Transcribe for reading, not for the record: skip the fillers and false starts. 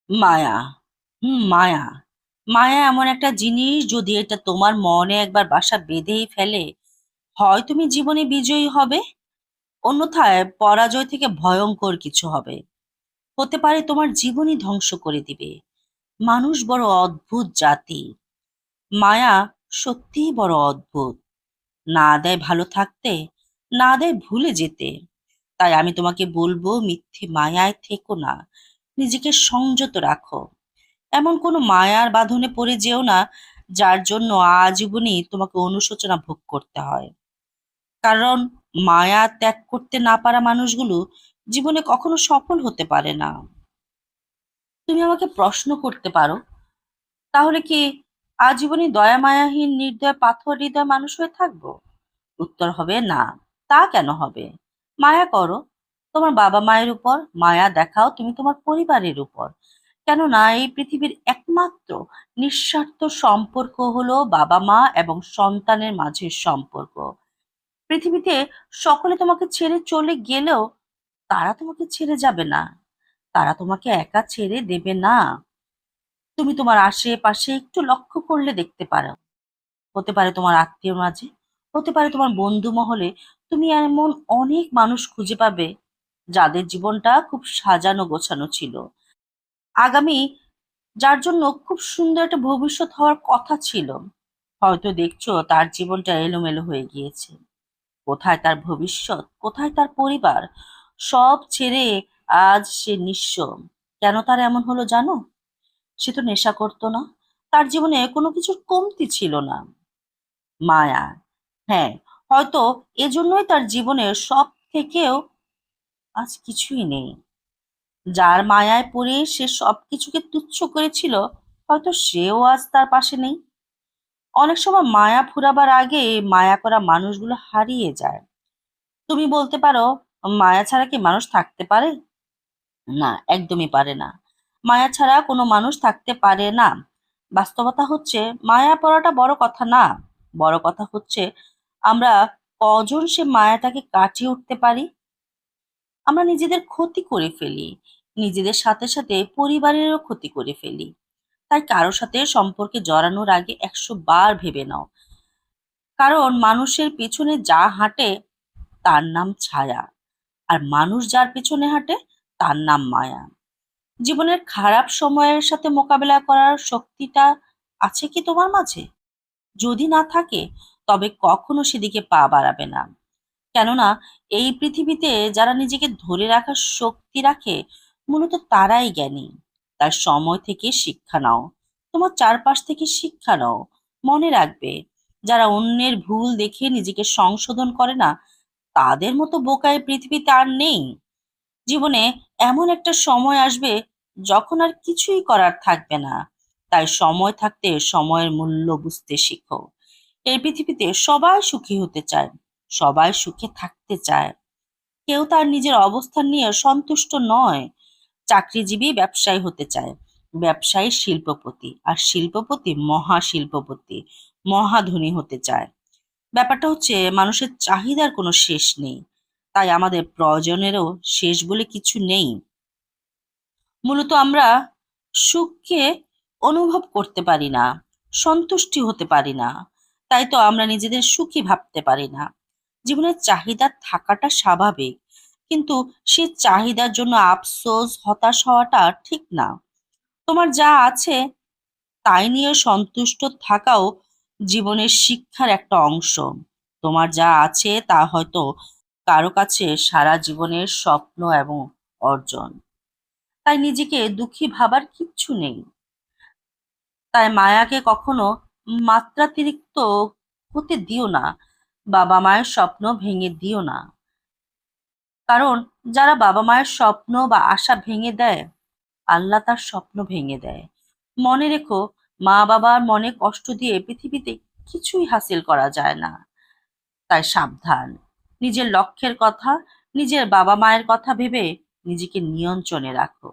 মায়া। মায়া। মায়া এমন একটা জিনিস, যদি এটা তোমার মনে একবার বাসা বেঁধেই ফেলে, হয় তুমি জীবনে বিজয়ী হবে, অন্যথায় পরাজয় থেকে ভয়ঙ্কর কিছু হবে। হতে পারে তোমার জীবনই ধ্বংস করে দিবে। মানুষ বড় অদ্ভুত জাতি। মায়া সত্যিই বড় অদ্ভুত। না দেয় ভালো থাকতে, না দেয় ভুলে যেতে। তাই আমি তোমাকে বলবো, মিথ্যে মায়ায় থেকো না, নিজেকে সংযত রাখো। এমন কোনো মায়ার বাঁধনে পড়ে যেও না, যার জন্য আজীবনই তোমাকে অনুশোচনা ভোগ করতে হয়। কারণ মায়া ত্যাগ করতে না পারা মানুষগুলো জীবনে কখনো সফল হতে পারে না। তুমি আমাকে প্রশ্ন করতে পারো, তাহলে কি আজীবনই দয়া মায়াহীন নির্দয় পাথর হৃদয় মানুষ হয়ে থাকবো? উত্তর হবে না। তা কেন হবে? মায়া করো তোমার বাবা মায়ের উপর, মায়া দেখাও তুমি তোমার পরিবারের উপর। কেননা এই পৃথিবীর একমাত্র নিঃস্বার্থ সম্পর্ক হলো বাবা মা এবং সন্তানের মাঝের সম্পর্ক। পৃথিবীতে সকলে তোমাকে ছেড়ে চলে গেলেও তারা তোমাকে ছেড়ে যাবে না, তারা তোমাকে একা ছেড়ে দেবে না। তুমি তোমার আশেপাশে একটু লক্ষ্য করলে দেখতে পারো, হতে পারে তোমার আত্মীয় মাঝে, হতে পারে তোমার বন্ধু মহলে, তুমি এমন অনেক মানুষ খুঁজে পাবে যাদের জীবনটা খুব সাজানো গোছানো ছিল। আগামী যার জন্য খুব সুন্দর একটা ভবিষ্যৎ হওয়ার কথা ছিল, হয়তো দেখছো তার জীবনটা এলোমেলো হয়ে গিয়েছে। কোথায় তার ভবিষ্যৎ, কোথায় তার পরিবার? সব ছেড়ে আজ সে নিঃস্ব। কেন তার এমন হলো জানো? সে তো নেশা করতো না, তার জীবনে কোনো কিছুর কমতি ছিল না। মায়া। হ্যাঁ, হয়তো এজন্যই তার জীবনের সব থেকেও আজ কিছুই নেই। যার মায়ায় পড়ে সে সবকিছুকে তুচ্ছ করেছিল, হয়তো সেও আজ তার পাশে নেই। অনেক সময় মায়া ফুরাবার আগে মায়া করা মানুষগুলো হারিয়ে যায়। তুমি বলতে পারো, মায়া ছাড়া কি মানুষ থাকতে পারে? না, একদমই পারে না। মায়া ছাড়া কোনো মানুষ থাকতে পারে না। বাস্তবতা হচ্ছে, মায়া পড়াটা বড় কথা না। বড় কথা হচ্ছে আমরা কজন সে মায়াটাকে কাটিয়ে উঠতে পারি। আমরা নিজেদের ক্ষতি করে ফেলি, নিজেদের সাথে সাথে পরিবারেরও ক্ষতি করে ফেলি। তাই কারো সাথে সম্পর্কে জড়ানোর আগে 100 বার ভেবে নাও। কারণ মানুষের পিছনে যা হাঁটে তার নাম ছায়া, আর মানুষ যার পিছনে হাঁটে তার নাম মায়া। জীবনের খারাপ সময়ের সাথে মোকাবেলা করার শক্তিটা আছে কি তোমার মাঝে? যদি না থাকে, তবে কখনো সেদিকে পা বাড়াবে না। কেননা এই পৃথিবীতে যারা নিজেকে ধরে রাখার শক্তি রাখে, মূলত তারাই জ্ঞানী। তার সময় থেকে শিক্ষা নাও, তোমার চারপাশ থেকে শিক্ষা নাও। মনে রাখবে, যারা অন্যের ভুল দেখে নিজেকে সংশোধন করে না, তাদের মতো বোকা এই পৃথিবীতে আর নেই। জীবনে এমন একটা সময় আসবে যখন আর কিছুই করার থাকবে না। তাই সময় থাকতে সময়ের মূল্য বুঝতে শিখো। এই পৃথিবীতে সবাই সুখী হতে চায়, সবাই সুখে থাকতে চায়। কেউ তার নিজের অবস্থান নিয়ে সন্তুষ্ট নয়। চাকরিজীবী ব্যবসায়ী হতে চায়, ব্যবসায়ী শিল্পপতি, আর শিল্পপতি মহাশিল্পপতি, মহাধনী হতে চায়। ব্যাপারটা হচ্ছে, মানুষের চাহিদার কোনো শেষ নেই, তাই আমাদের প্রয়োজনেরও শেষ বলে কিছু নেই। মূলত আমরা সুখকে অনুভব করতে পারি না, সন্তুষ্টি হতে পারি না। তাই তো আমরা নিজেদের সুখী ভাবতে পারি না। জীবনের চাহিদা থাকাটা স্বাভাবিক, কিন্তু সে চাহিদার জন্য আফসোস হতাশ হওয়াটা ঠিক না। তোমার যা আছে তাই নিয়ে সন্তুষ্ট থাকাও জীবনের শিক্ষার একটা অংশ। তোমার যা আছে তা হয়তো কারো কাছে সারা জীবনের স্বপ্ন এবং অর্জন। তাই নিজেকে দুঃখী ভাবার কিচ্ছু নেই। তাই মায়াকে কখনো মাত্রাতিরিক্ত হতে দিও না। বাবা মায়ের স্বপ্ন ভেঙে দিও না। কারণ যারা বাবা মায়ের স্বপ্ন বা আশা ভেঙে দেয়, আল্লাহ তার স্বপ্ন ভেঙে দেয়। মনে রেখো, মা বাবার মনে কষ্ট দিয়ে পৃথিবীতে কিছুই হাসিল করা যায় না। তাই সাবধান। নিজের লক্ষ্যের কথা, নিজের বাবা মায়ের কথা ভেবে নিজেকে নিয়ন্ত্রণে রাখো।